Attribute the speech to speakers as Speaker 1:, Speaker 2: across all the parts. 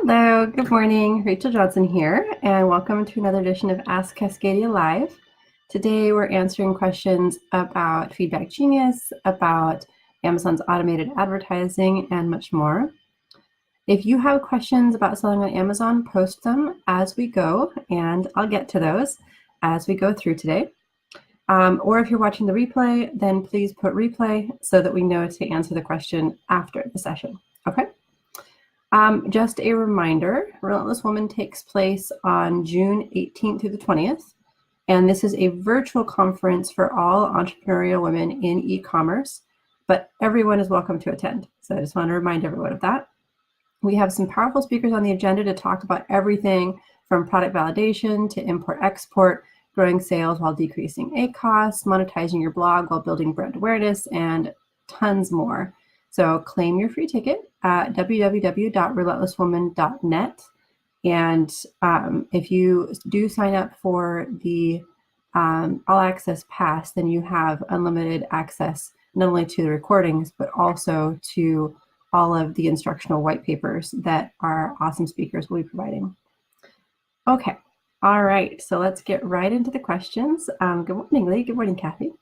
Speaker 1: Hello, good morning. Rachel Johnson here, and welcome to another edition of Ask Cascadia Live. Today we're answering questions about Feedback Genius, about Amazon's automated advertising, and much more. If you have questions about selling on Amazon, post them as we go, and I'll get to those as we go through today. Or if you're watching the replay, then please put replay so that we know to answer the question after the session, okay? Just a reminder, Relentless Woman takes place on June 18th through the 20th, and this is a virtual conference for all entrepreneurial women in e-commerce, but everyone is welcome to attend. So I just want to remind everyone of that. We have some powerful speakers on the agenda to talk about everything from product validation to import-export, growing sales while decreasing A costs, monetizing your blog while building brand awareness, and tons more. So claim your free ticket at www.relentlesswoman.net. And if you do sign up for the All Access Pass, then you have unlimited access not only to the recordings, but also to all of the instructional white papers that our awesome speakers will be providing. Okay, all right, so let's get right into the questions. Good morning, Lee. Good morning, Kathy.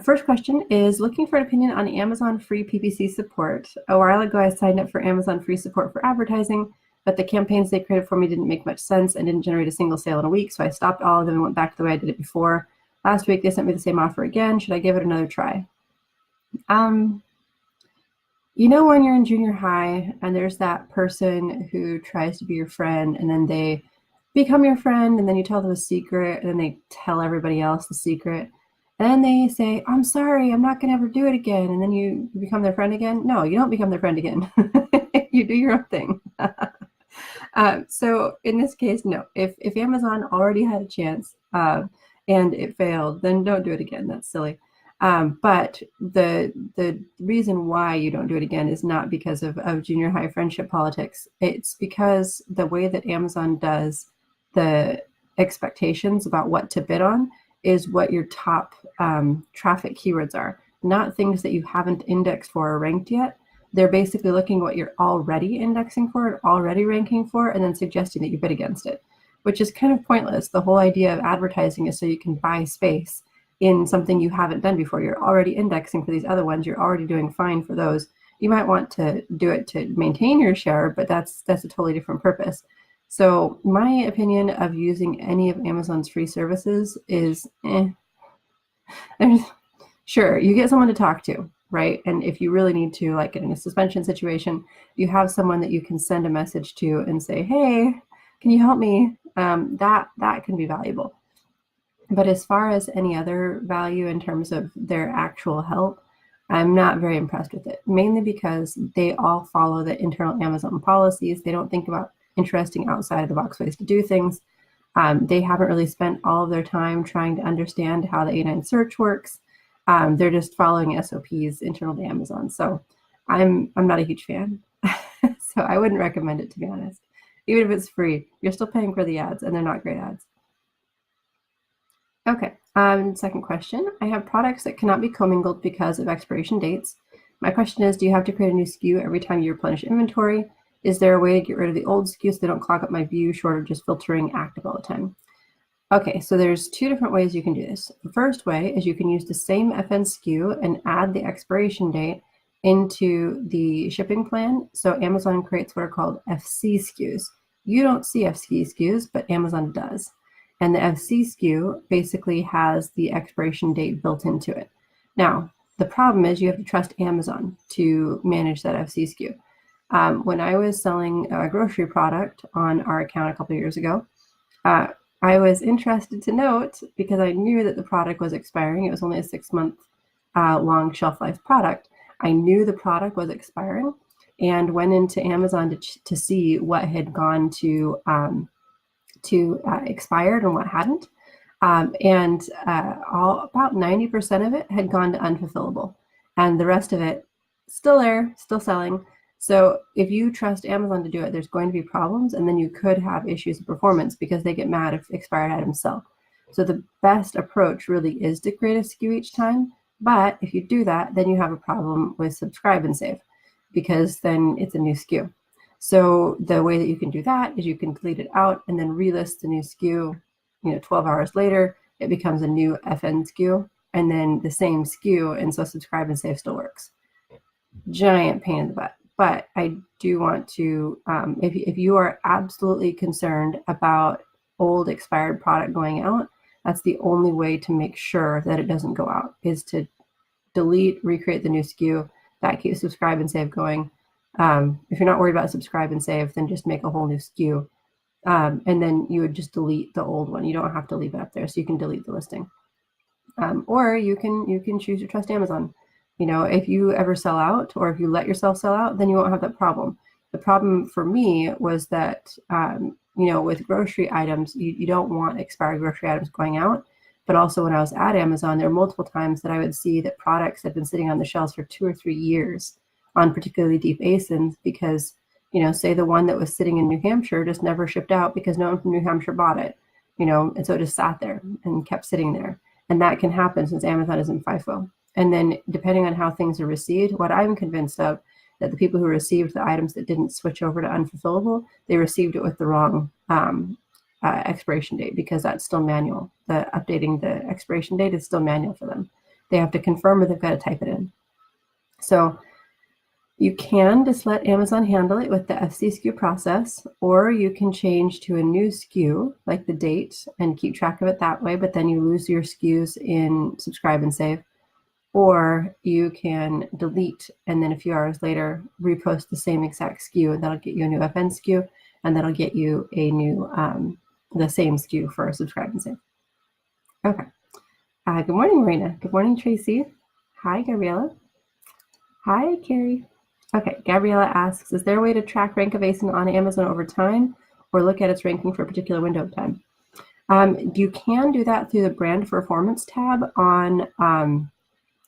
Speaker 1: First question is looking for an opinion on Amazon free PPC support. A while ago, I signed up for Amazon free support for advertising, but the campaigns they created for me didn't make much sense and didn't generate a single sale in a week, so I stopped all of them and went back to the way I did it before. Last week, they sent me the same offer again. Should I give it another try? You know when you're in junior high and there's that person who tries to be your friend and then they become your friend and then you tell them a secret and then they tell everybody else the secret. And then they say, I'm sorry, I'm not going to ever do it again. And then you become their friend again. No, you don't become their friend again. You do your own thing. So in this case, no. If Amazon already had a chance and it failed, then don't do it again. That's silly. But the reason why you don't do it again is not because of junior high friendship politics. It's because the way that Amazon does the expectations about what to bid on is what your top traffic keywords are, not things that you haven't indexed for or ranked yet. They're basically looking at what you're already indexing for and already ranking for and then suggesting that you bid against it, which is kind of pointless. The whole idea of advertising is so you can buy space in something you haven't done before. You're already indexing for these other ones. You're already doing fine for those. You might want to do it to maintain your share, but that's a totally different purpose. So my opinion of using any of Amazon's free services is, sure, you get someone to talk to, right? And if you really need to, like in a suspension situation, you have someone that you can send a message to and say, hey, can you help me? That can be valuable. But as far as any other value in terms of their actual help, I'm not very impressed with it, mainly because they all follow the internal Amazon policies. They don't think about interesting outside of the box ways to do things. They haven't really spent all of their time trying to understand how the A9 search works. They're just following SOPs internal to Amazon. So I'm not a huge fan. So I wouldn't recommend it, to be honest. Even if it's free, you're still paying for the ads and they're not great ads. Okay, second question. I have products that cannot be commingled because of expiration dates. My question is, do you have to create a new SKU every time you replenish inventory? Is there a way to get rid of the old SKUs so they don't clog up my view, short of just filtering active all the time? Okay, so there's two different ways you can do this. The first way is you can use the same FN SKU and add the expiration date into the shipping plan. So Amazon creates what are called FC SKUs. You don't see FC SKUs, but Amazon does. And the FC SKU basically has the expiration date built into it. Now, the problem is you have to trust Amazon to manage that FC SKU. When I was selling a grocery product on our account a couple of years ago, I was interested to note, because I knew that the product was expiring. It was only a 6-month long shelf life product. I knew the product was expiring and went into Amazon to see what had gone to expired and what hadn't. About 90% of it had gone to unfulfillable, and the rest of it still there, still selling. So if you trust Amazon to do it, there's going to be problems, and then you could have issues of performance because they get mad if expired items sell. So the best approach really is to create a SKU each time. But if you do that, then you have a problem with subscribe and save, because then it's a new SKU. So the way that you can do that is you can delete it out and then relist the new SKU. 12 hours later, it becomes a new FN SKU, and then the same SKU, and so subscribe and save still works. Giant pain in the butt. But I do want to, if you are absolutely concerned about old expired product going out, that's the only way to make sure that it doesn't go out, is to delete, recreate the new SKU. That keeps subscribe and save going. If you're not worried about subscribe and save, then just make a whole new SKU. And then you would just delete the old one. You don't have to leave it up there, so you can delete the listing. Or you can choose to trust Amazon. If you ever sell out, or if you let yourself sell out, then you won't have that problem. The problem for me was that, with grocery items, you don't want expired grocery items going out. But also when I was at Amazon, there were multiple times that I would see that products had been sitting on the shelves for 2 or 3 years on particularly deep ASINs because, say the one that was sitting in New Hampshire just never shipped out because no one from New Hampshire bought it, and so it just sat there and kept sitting there. And that can happen since Amazon isn't FIFO. And then depending on how things are received, what I'm convinced of, that the people who received the items that didn't switch over to unfulfillable, they received it with the wrong expiration date, because that's still manual. Updating the expiration date is still manual for them. They have to confirm, or they've got to type it in. So you can just let Amazon handle it with the FC SKU process, or you can change to a new SKU, like the date, and keep track of it that way, but then you lose your SKUs in subscribe and save. Or you can delete, and then a few hours later, repost the same exact SKU, and that'll get you a new FN SKU, and that'll get you a new, the same SKU for subscribe and save. Okay. Good morning, Marina. Good morning, Tracy. Hi, Gabriella. Hi, Carrie. Okay, Gabriella asks, is there a way to track rank of ASIN on Amazon over time, or look at its ranking for a particular window of time? You can do that through the brand performance tab on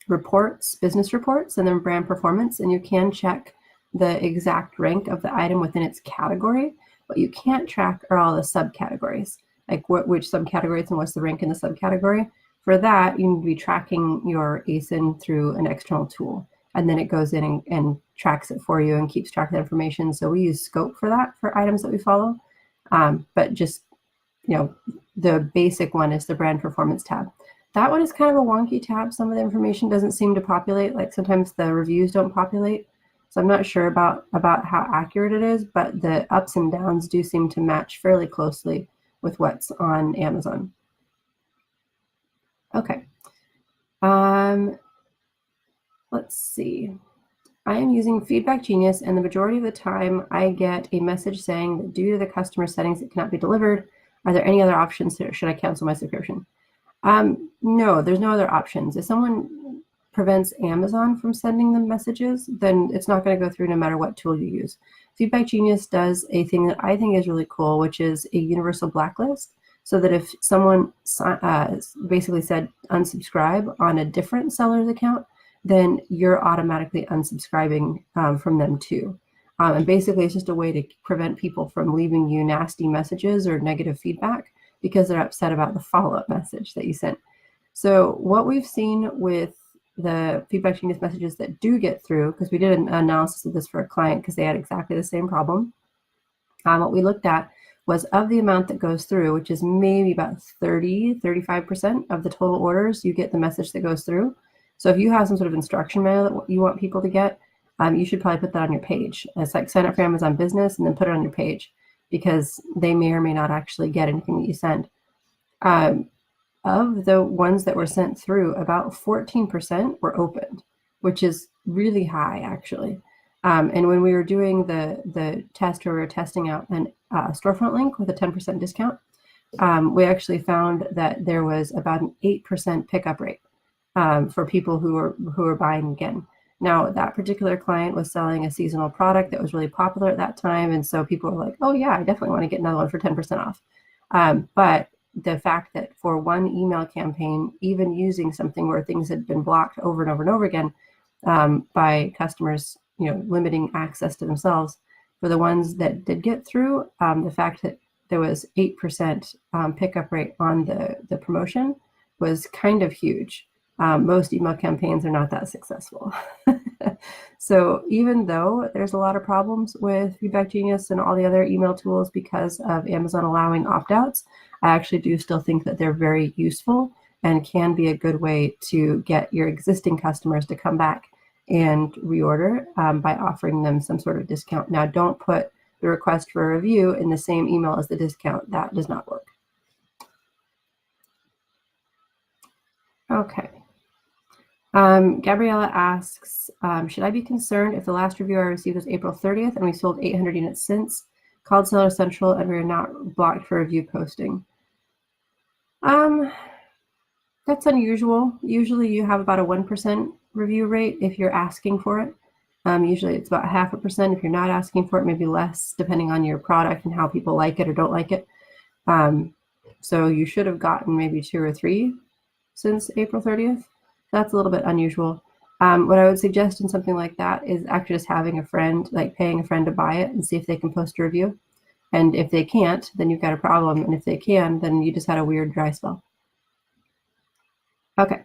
Speaker 1: reports, business reports, and then brand performance, and you can check the exact rank of the item within its category. What you can't track are all the subcategories, like which subcategories and what's the rank in the subcategory. For that, you need to be tracking your ASIN through an external tool, and then it goes in and tracks it for you and keeps track of the information. So we use Scope for that for items that we follow, but just, the basic one is the brand performance tab. That one is kind of a wonky tab. Some of the information doesn't seem to populate. Like sometimes the reviews don't populate. So I'm not sure about how accurate it is, but the ups and downs do seem to match fairly closely with what's on Amazon. Okay. Let's see. I am using Feedback Genius, and the majority of the time I get a message saying that due to the customer settings, it cannot be delivered. Are there any other options, or should I cancel my subscription? No, there's no other options. If someone prevents Amazon from sending them messages, then it's not going to go through no matter what tool you use. Feedback Genius does a thing that I think is really cool, which is a universal blacklist, so that if someone basically said unsubscribe on a different seller's account, then you're automatically unsubscribing from them too. And basically it's just a way to prevent people from leaving you nasty messages or negative feedback because they're upset about the follow-up message that you sent. So what we've seen with the Feedback Genius messages that do get through, because we did an analysis of this for a client because they had exactly the same problem, what we looked at was of the amount that goes through, which is maybe about 35% of the total orders, you get the message that goes through. So if you have some sort of instruction manual that you want people to get, you should probably put that on your page. It's like sign up for Amazon Business and then put it on your page, because they may or may not actually get anything that you send. Of the ones that were sent through, about 14% were opened, which is really high actually. And when we were doing the test where we were testing out a storefront link with a 10% discount, we actually found that there was about an 8% pickup rate for people who were buying again. Now, that particular client was selling a seasonal product that was really popular at that time, and so people were like, oh yeah, I definitely want to get another one for 10% off. But the fact that for one email campaign, even using something where things had been blocked over and over and over again by customers, limiting access to themselves, for the ones that did get through, the fact that there was 8% pickup rate on the promotion was kind of huge. Most email campaigns are not that successful. So even though there's a lot of problems with Feedback Genius and all the other email tools because of Amazon allowing opt-outs, I actually do still think that they're very useful and can be a good way to get your existing customers to come back and reorder by offering them some sort of discount. Now, don't put the request for a review in the same email as the discount. That does not work. Okay. Gabriella asks, should I be concerned if the last review I received was April 30th and we sold 800 units since? Called Seller Central and we are not blocked for review posting. That's unusual. Usually you have about a 1% review rate if you're asking for it. Usually it's about 0.5% if you're not asking for it, maybe less, depending on your product and how people like it or don't like it. So you should have gotten maybe 2 or 3 since April 30th. That's a little bit unusual. What I would suggest in something like that is actually just having a friend, like paying a friend to buy it and see if they can post a review. And if they can't, then you've got a problem. And if they can, then you just had a weird dry spell. Okay,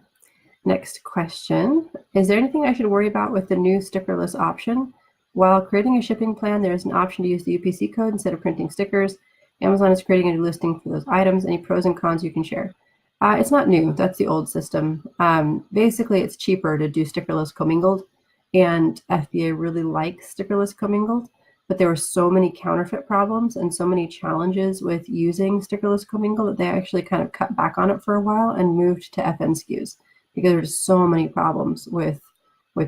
Speaker 1: next question. Is there anything I should worry about with the new stickerless option? While creating a shipping plan, there is an option to use the UPC code instead of printing stickers. Amazon is creating a new listing for those items. Any pros and cons you can share? It's not new. That's the old system. Basically, it's cheaper to do stickerless commingled, and FBA really likes stickerless commingled, but there were so many counterfeit problems and so many challenges with using stickerless commingled that they actually kind of cut back on it for a while and moved to FN SKUs because there's so many problems with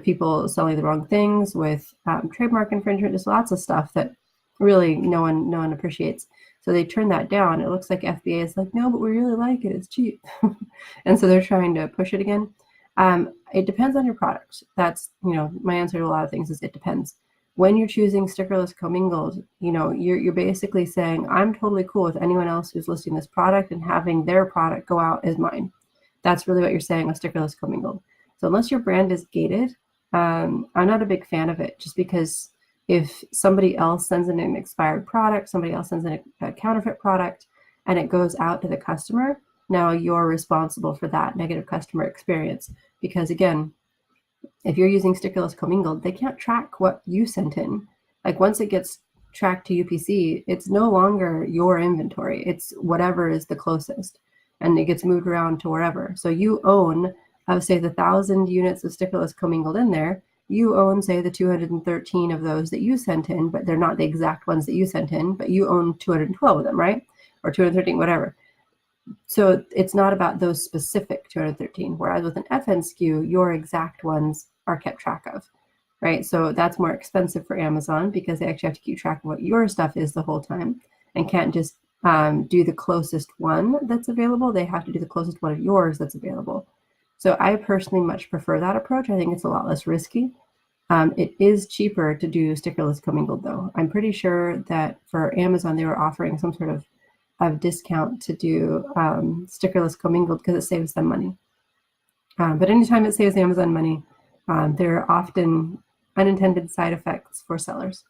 Speaker 1: people selling the wrong things, with trademark infringement, just lots of stuff that really no one appreciates. So they turned that down. It looks like FBA is like, no, but we really like it. It's cheap. And so they're trying to push it again. It depends on your product. That's, my answer to a lot of things is it depends. When you're choosing stickerless commingled, you're basically saying, I'm totally cool with anyone else who's listing this product and having their product go out as mine. That's really what you're saying with stickerless commingled. So unless your brand is gated, I'm not a big fan of it, just because if somebody else sends in an expired product, somebody else sends in a counterfeit product, and it goes out to the customer, now you're responsible for that negative customer experience. Because again, if you're using stickerless commingled, they can't track what you sent in. Like once it gets tracked to UPC, it's no longer your inventory. It's whatever is the closest, and it gets moved around to wherever. So you own, say, the 1,000 units of stickerless commingled in there. You own, say, the 213 of those that you sent in, but they're not the exact ones that you sent in, but you own 212 of them, right? Or 213, whatever. So it's not about those specific 213, whereas with an FN SKU, your exact ones are kept track of, right? So that's more expensive for Amazon because they actually have to keep track of what your stuff is the whole time and can't just do the closest one that's available. They have to do the closest one of yours that's available. So I personally much prefer that approach. I think it's a lot less risky. It is cheaper to do stickerless commingled, though. I'm pretty sure that for Amazon, they were offering some sort of discount to do stickerless commingled because it saves them money. But anytime it saves Amazon money, there are often unintended side effects for sellers.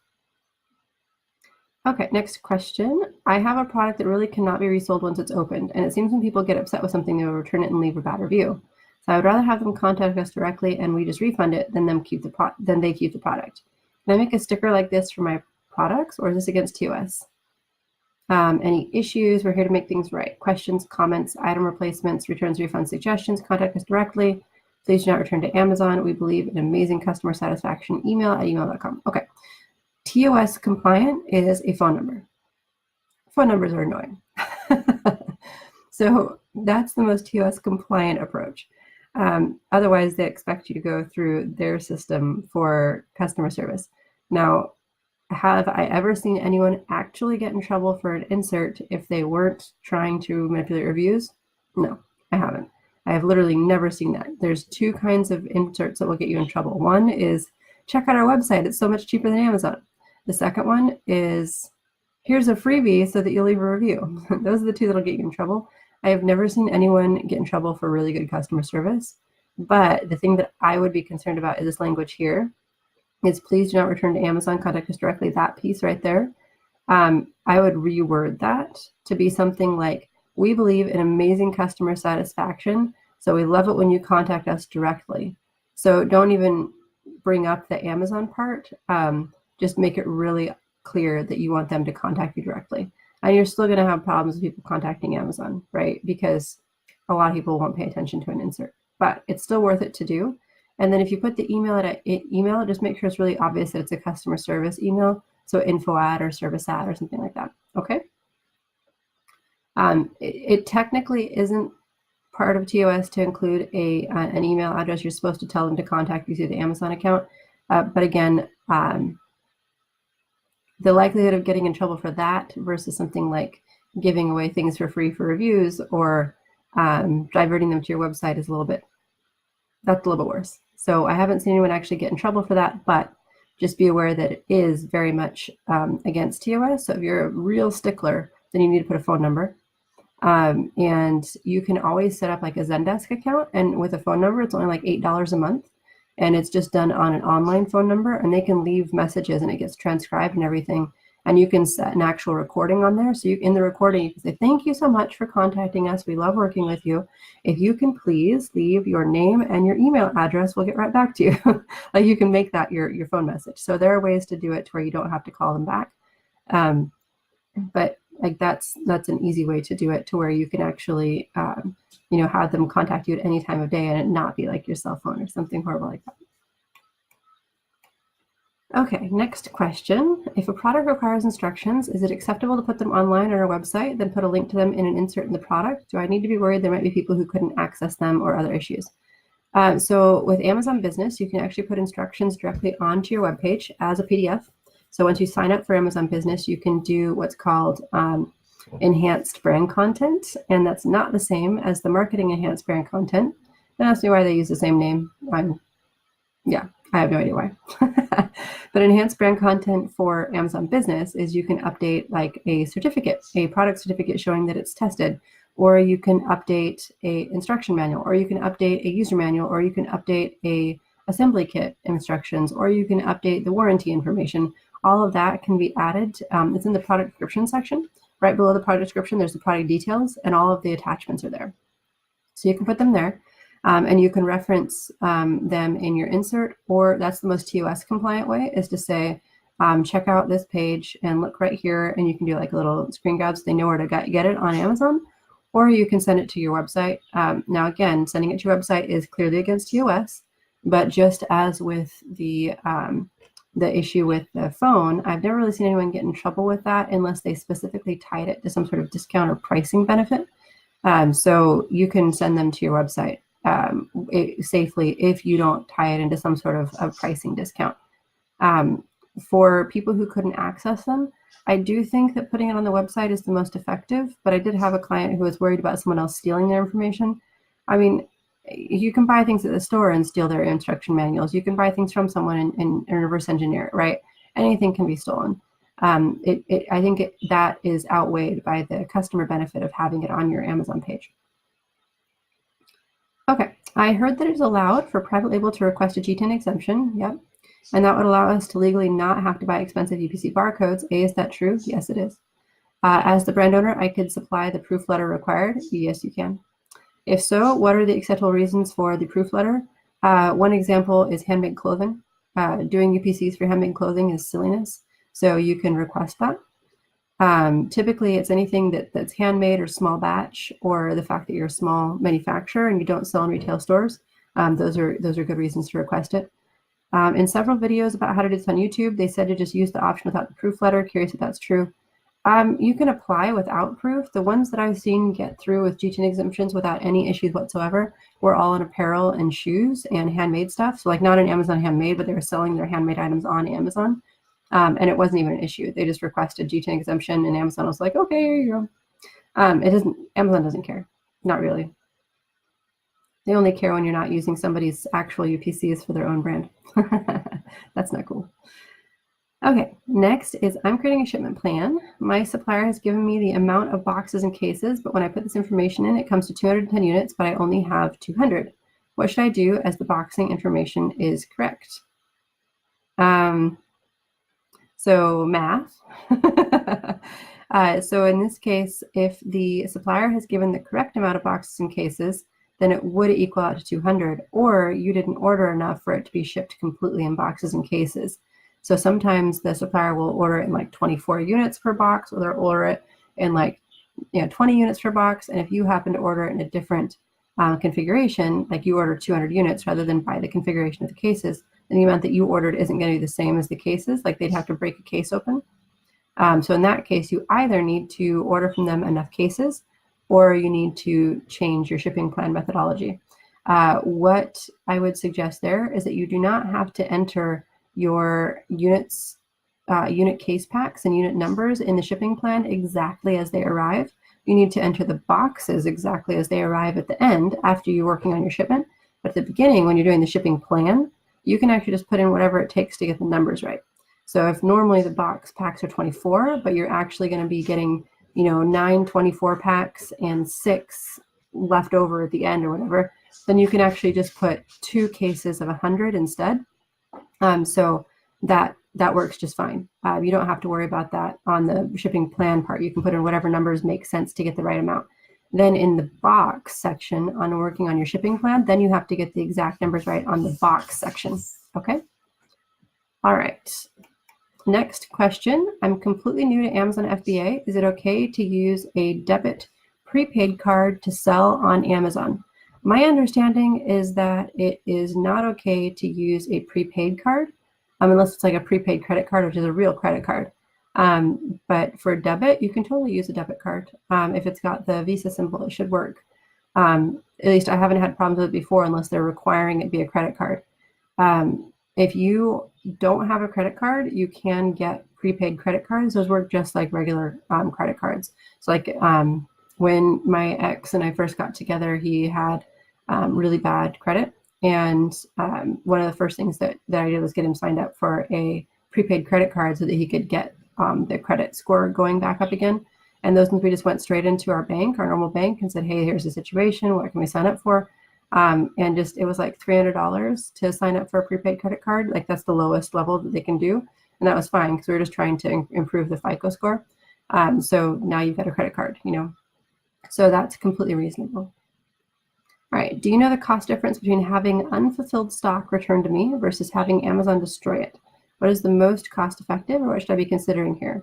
Speaker 1: Okay, next question. I have a product that really cannot be resold once it's opened, and it seems when people get upset with something, they will return it and leave a bad review. So I would rather have them contact us directly and we just refund it than they keep the product. Can I make a sticker like this for my products, or is this against TOS? Any issues? We're here to make things right. Questions, comments, item replacements, returns, refunds, suggestions, contact us directly. Please do not return to Amazon. We believe in amazing customer satisfaction. email@email.com. Okay. TOS compliant is a phone number. Phone numbers are annoying. So that's the most TOS compliant approach. Otherwise, they expect you to go through their system for customer service. Now, have I ever seen anyone actually get in trouble for an insert if they weren't trying to manipulate reviews? No, I haven't. I have literally never seen that. There's 2 kinds of inserts that will get you in trouble. One is, check out our website. It's so much cheaper than Amazon. The second one is, here's a freebie so that you'll leave a review. Those are the 2 that'll get you in trouble. I have never seen anyone get in trouble for really good customer service. But the thing that I would be concerned about is this language here. Is please do not return to Amazon, contact us directly, that piece right there. I would reword that to be something like, we believe in amazing customer satisfaction, so we love it when you contact us directly. So don't even bring up the Amazon part, just make it really clear that you want them to contact you directly. And you're still going to have problems with people contacting Amazon, right? Because a lot of people won't pay attention to an insert, but it's still worth it to do. And then if you put the email, just make sure it's really obvious that it's a customer service email. So info at or service at or something like that. Okay. It technically isn't part of TOS to include an email address. You're supposed to tell them to contact you through the Amazon account. But again, the likelihood of getting in trouble for that versus something like giving away things for free for reviews or diverting them to your website is that's a little bit worse. So I haven't seen anyone actually get in trouble for that, but just be aware that it is very much against TOS. So if you're a real stickler, then you need to put a phone number. And you can always set up like a Zendesk account, and with a phone number, it's only like $8 a month. And it's just done on an online phone number, and they can leave messages and it gets transcribed and everything. And you can set an actual recording on there. So in the recording, you can say, thank you so much for contacting us. We love working with you. If you can please leave your name and your email address, we'll get right back to you. Like you can make that your phone message. So there are ways to do it to where you don't have to call them back. But like that's an easy way to do it to where you can actually, have them contact you at any time of day and it not be like your cell phone or something horrible like that. Okay, next question. If a product requires instructions, is it acceptable to put them online on our website, then put a link to them in an insert in the product? Do I need to be worried there might be people who couldn't access them or other issues? So with Amazon Business, you can actually put instructions directly onto your webpage as a PDF. So once you sign up for Amazon Business, you can do what's called enhanced brand content, and that's not the same as the marketing enhanced brand content. Don't ask me why they use the same name. I have no idea why. But enhanced brand content for Amazon Business is you can update like a product certificate showing that it's tested, or you can update a instruction manual, or you can update a user manual, or you can update a assembly kit instructions, or you can update the warranty information. All of that can be added. It's in the product description section. Right below the product description, there's the product details, and all of the attachments are there. So you can put them there, and you can reference them in your insert, or that's the most TOS compliant way, is to say, check out this page and look right here, and you can do like a little screen grab so they know where to get it on Amazon, or you can send it to your website. Now again, sending it to your website is clearly against TOS, but just as with the issue with the phone, I've never really seen anyone get in trouble with that unless they specifically tied it to some sort of discount or pricing benefit. So you can send them to your website safely if you don't tie it into some sort of pricing discount. For people who couldn't access them, I do think that putting it on the website is the most effective, but I did have a client who was worried about someone else stealing their information. I mean, you can buy things at the store and steal their instruction manuals. You can buy things from someone and reverse engineer it, right? Anything can be stolen. I think that is outweighed by the customer benefit of having it on your Amazon page. Okay, I heard that it's allowed for private label to request a GTIN exemption. Yep. And that would allow us to legally not have to buy expensive UPC barcodes. A, is that true? Yes, it is. As the brand owner, I could supply the proof letter required. Yes, you can. If so, what are the acceptable reasons for the proof letter? One example is handmade clothing. Doing UPCs for handmade clothing is silliness, so you can request that. Typically, it's anything that's handmade or small batch, or the fact that you're a small manufacturer and you don't sell in retail stores. Those are good reasons to request it. In several videos about how to do this on YouTube, they said to just use the option without the proof letter. Curious if that's true. You can apply without proof. The ones that I've seen get through with GTIN exemptions without any issues whatsoever were all in apparel and shoes and handmade stuff. So like not an Amazon handmade, but they were selling their handmade items on Amazon. And it wasn't even an issue. They just requested GTIN exemption and Amazon was like, okay, here you go. Amazon doesn't care. Not really. They only care when you're not using somebody's actual UPCs for their own brand. That's not cool. Okay, next is I'm creating a shipment plan. My supplier has given me the amount of boxes and cases, but when I put this information in, it comes to 210 units, but I only have 200. What should I do as the boxing information is correct? So math. So in this case, if the supplier has given the correct amount of boxes and cases, then it would equal out to 200, or you didn't order enough for it to be shipped completely in boxes and cases. So sometimes the supplier will order it in like 24 units per box, or they'll order it in like 20 units per box. And if you happen to order it in a different configuration, like you order 200 units rather than buy the configuration of the cases, then the amount that you ordered isn't going to be the same as the cases. Like they'd have to break a case open. So in that case, you either need to order from them enough cases, or you need to change your shipping plan methodology. What I would suggest there is that you do not have to enter your units, unit case packs and unit numbers in the shipping plan exactly as they arrive. You need to enter the boxes exactly as they arrive at the end after you're working on your shipment. But at the beginning, when you're doing the shipping plan, you can actually just put in whatever it takes to get the numbers right. So if normally the box packs are 24, but you're actually going to be getting 9 24 packs and 6 left over at the end or whatever, then you can actually just put 2 cases of 100 instead. So that works just fine. You don't have to worry about that on the shipping plan part. You can put in whatever numbers make sense to get the right amount. Then in the box section on working on your shipping plan, then you have to get the exact numbers right on the box section. Okay. All right. Next question. I'm completely new to Amazon FBA. Is it okay to use a debit prepaid card to sell on Amazon? My understanding is that it is not okay to use a prepaid card unless it's like a prepaid credit card, which is a real credit card. But for debit, you can totally use a debit card. If it's got the Visa symbol, it should work. At least I haven't had problems with it before unless they're requiring it be a credit card. If you don't have a credit card, you can get prepaid credit cards. Those work just like regular credit cards. So like when my ex and I first got together, he had really bad credit. And one of the first things that I did was get him signed up for a prepaid credit card so that he could get the credit score going back up again. And those ones we just went straight into our bank, our normal bank, and said, hey, here's the situation. What can we sign up for? And just it was like $300 to sign up for a prepaid credit card. Like that's the lowest level that they can do. And that was fine because we were just trying to improve the FICO score. So now you've got a credit card, So that's completely reasonable. All right, do you know the cost difference between having unfulfilled stock returned to me versus having Amazon destroy it? What is the most cost effective, or what should I be considering here?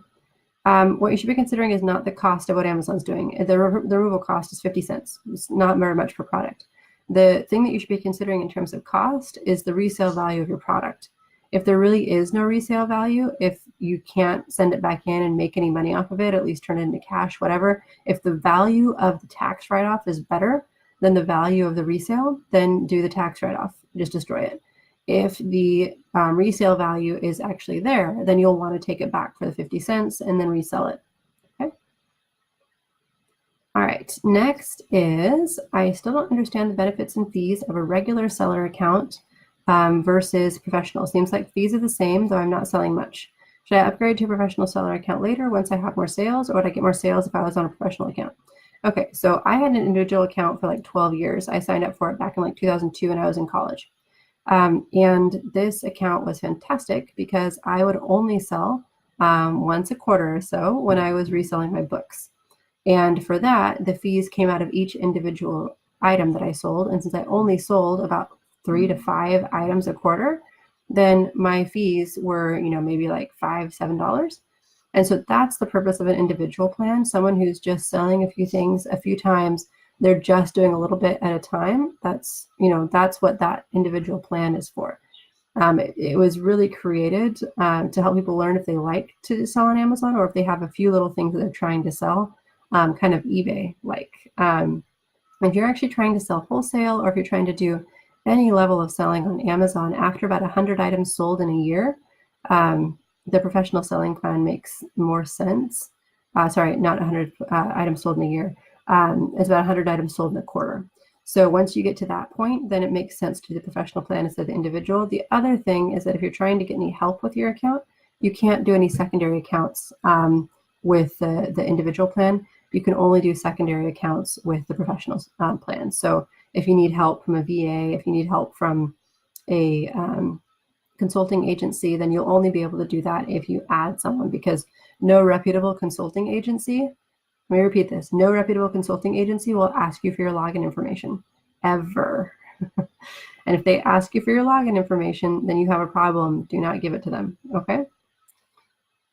Speaker 1: What you should be considering is not the cost of what Amazon's doing. The removal cost is 50 cents. It's not very much per product. The thing that you should be considering in terms of cost is the resale value of your product. If there really is no resale value, if you can't send it back in and make any money off of it, at least turn it into cash, whatever, if the value of the tax write-off is better than the value of the resale, then do the tax write-off, just destroy it. If the resale value is actually there, then you'll want to take it back for the 50 cents and then resell it. Okay. All right, next is, I still don't understand the benefits and fees of a regular seller account versus professional. Seems like fees are the same, though I'm not selling much. Should I upgrade to a professional seller account later once I have more sales, or would I get more sales if I was on a professional account? Okay, so I had an individual account for like 12 years. I signed up for it back in like 2002 when I was in college. And this account was fantastic because I would only sell once a quarter or so when I was reselling my books. And for that, the fees came out of each individual item that I sold. And since I only sold about 3 to 5 items a quarter, then my fees were, maybe like $5, $7. And so that's the purpose of an individual plan. Someone who's just selling a few things a few times, they're just doing a little bit at a time. That's what that individual plan is for. It was really created to help people learn if they like to sell on Amazon or if they have a few little things that they're trying to sell, kind of eBay-like. If you're actually trying to sell wholesale or if you're trying to do any level of selling on Amazon after about 100 items sold in a year, the professional selling plan makes more sense. Sorry, not 100 items sold in a year. It's about 100 items sold in a quarter. So once you get to that point, then it makes sense to do the professional plan instead of the individual. The other thing is that if you're trying to get any help with your account, you can't do any secondary accounts with the individual plan. You can only do secondary accounts with the professional plan. So if you need help from a VA, if you need help from a consulting agency, then you'll only be able to do that if you add someone, because no reputable consulting agency, let me repeat this, no reputable consulting agency will ask you for your login information. ever. And if they ask you for your login information, then you have a problem. Do not give it to them, okay?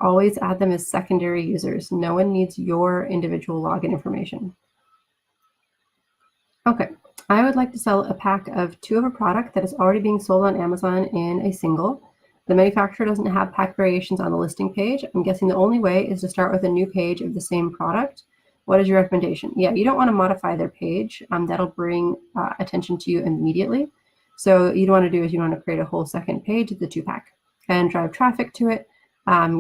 Speaker 1: Always add them as secondary users. No one needs your individual login information. Okay, I would like to sell a pack of 2 of a product that is already being sold on Amazon in a single. The manufacturer doesn't have pack variations on the listing page. I'm guessing the only way is to start with a new page of the same product. What is your recommendation? Yeah, you don't want to modify their page. That'll bring attention to you immediately. So what you want to do is you want to create a whole second page of the 2-pack and drive traffic to it,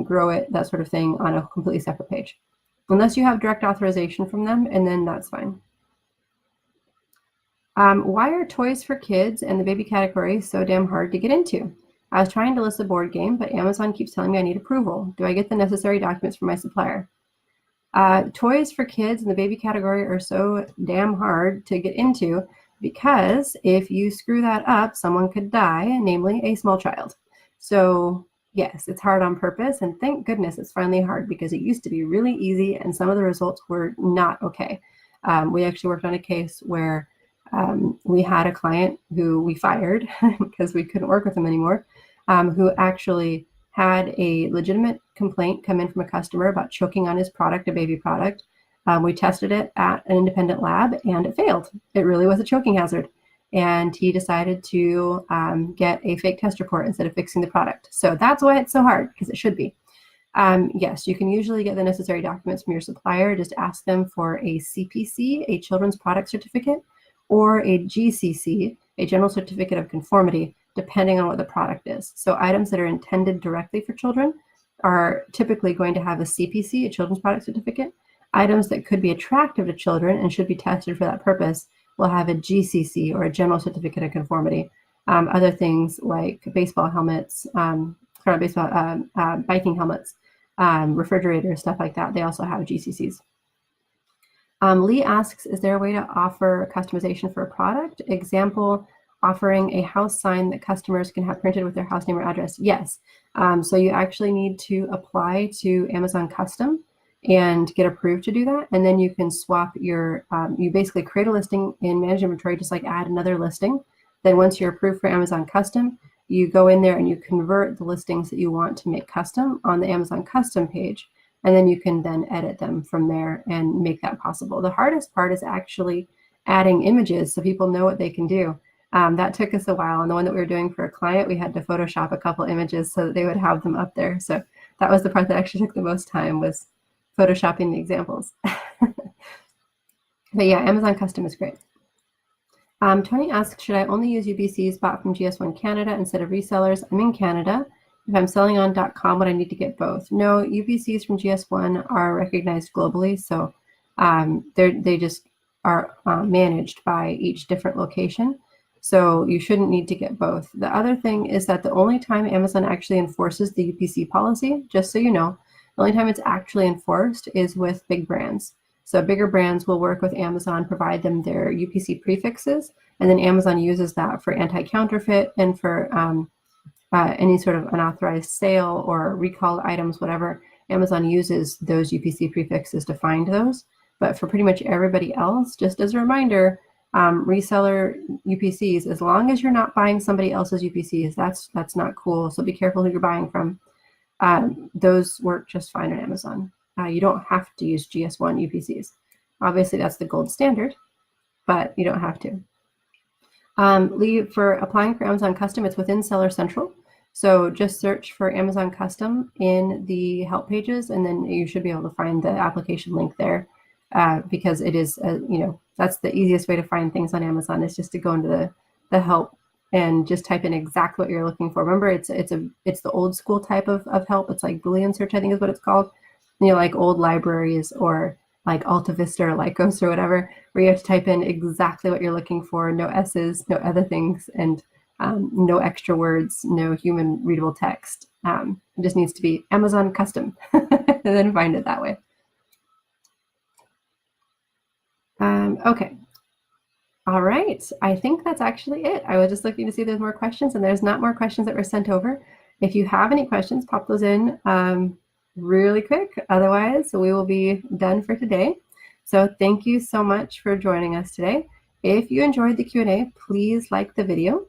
Speaker 1: grow it, that sort of thing on a completely separate page. Unless you have direct authorization from them, and then that's fine. Why are toys for kids and the baby category so damn hard to get into? I was trying to list a board game, but Amazon keeps telling me I need approval. Do I get the necessary documents from my supplier? Toys for kids in the baby category are so damn hard to get into because if you screw that up, someone could die, namely a small child. So yes, it's hard on purpose, and thank goodness it's finally hard because it used to be really easy and some of the results were not okay. We actually worked on a case where we had a client who we fired because we couldn't work with him anymore, who actually had a legitimate complaint come in from a customer about choking on his product, a baby product. We tested it at an independent lab and it failed. It really was a choking hazard. And he decided to get a fake test report instead of fixing the product. So that's why it's so hard, because it should be. Yes, you can usually get the necessary documents from your supplier. Just ask them for a CPC, a Children's Product Certificate, or a GCC, a General Certificate of Conformity, depending on what the product is. So items that are intended directly for children are typically going to have a CPC, a Children's Product Certificate. Items that could be attractive to children and should be tested for that purpose will have a GCC, or a General Certificate of Conformity. Other things like baseball helmets, biking helmets, refrigerators, stuff like that, they also have GCCs. Lee asks, is there a way to offer customization for a product? Example, offering a house sign that customers can have printed with their house name or address. Yes. So you actually need to apply to Amazon Custom and get approved to do that. And then you can swap your, you basically create a listing in Manage Inventory, just like add another listing. Then once you're approved for Amazon Custom, you go in there and you convert the listings that you want to make custom on the Amazon Custom page. And then you can then edit them from there and make that possible. The hardest part is actually adding images so people know what they can do. That took us a while. And the one that we were doing for a client, we had to Photoshop a couple images so that they would have them up there. So that was the part that actually took the most time, was Photoshopping the examples. But yeah, Amazon Custom is great. Tony asks, should I only use UPCs bought from GS1 Canada instead of resellers? I'm in Canada. If I'm selling on .com, would I need to get both? No, UPCs from GS1 are recognized globally, so they just are managed by each different location. So you shouldn't need to get both. The other thing is that the only time Amazon actually enforces the UPC policy, just so you know, the only time it's actually enforced is with big brands. So bigger brands will work with Amazon, provide them their UPC prefixes, and then Amazon uses that for anti-counterfeit and for any sort of unauthorized sale or recalled items, whatever. Amazon uses those UPC prefixes to find those. But for pretty much everybody else, just as a reminder, reseller UPCs, as long as you're not buying somebody else's UPCs, that's not cool. So be careful who you're buying from. Those work just fine on Amazon. You don't have to use GS1 UPCs. Obviously, that's the gold standard, but you don't have to. Lee, for applying for Amazon Custom, it's within Seller Central. So just search for Amazon Custom in the help pages, and then you should be able to find the application link there, because it is, that's the easiest way to find things on Amazon, is just to go into the help and just type in exactly what you're looking for. Remember, it's the old school type of help. It's like Boolean search, I think is what it's called. Like old libraries or like Alta Vista or Lycos or whatever, where you have to type in exactly what you're looking for, no S's, no other things, and no extra words, no human readable text. It just needs to be Amazon Custom, and then find it that way. Okay. All right. I think that's actually it. I was just looking to see if there's more questions, and there's not more questions that were sent over. If you have any questions, pop those in really quick. Otherwise, we will be done for today. So thank you so much for joining us today. if you enjoyed the Q&A, please like the video.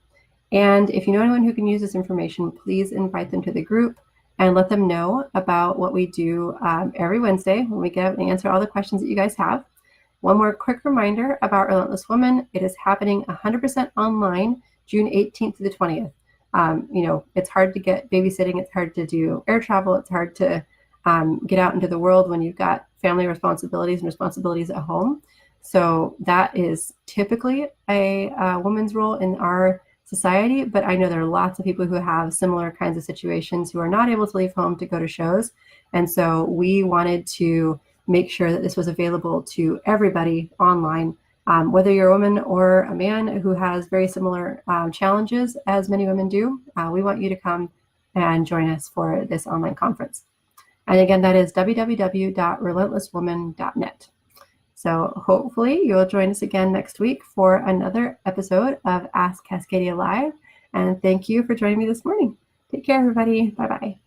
Speaker 1: And if you know anyone who can use this information, please invite them to the group and let them know about what we do every Wednesday when we get and answer all the questions that you guys have. One more quick reminder about Relentless Woman. It is happening 100% online, June 18th to the 20th. It's hard to get babysitting. It's hard to do air travel. It's hard to get out into the world when you've got family responsibilities and responsibilities at home. So that is typically a woman's role in our society, but I know there are lots of people who have similar kinds of situations who are not able to leave home to go to shows. And so we wanted to make sure that this was available to everybody online, whether you're a woman or a man who has very similar challenges as many women do. We want you to come and join us for this online conference. And again, that is www.relentlesswoman.net. So hopefully you'll join us again next week for another episode of Ask Cascadia Live. And thank you for joining me this morning. Take care, everybody. Bye-bye.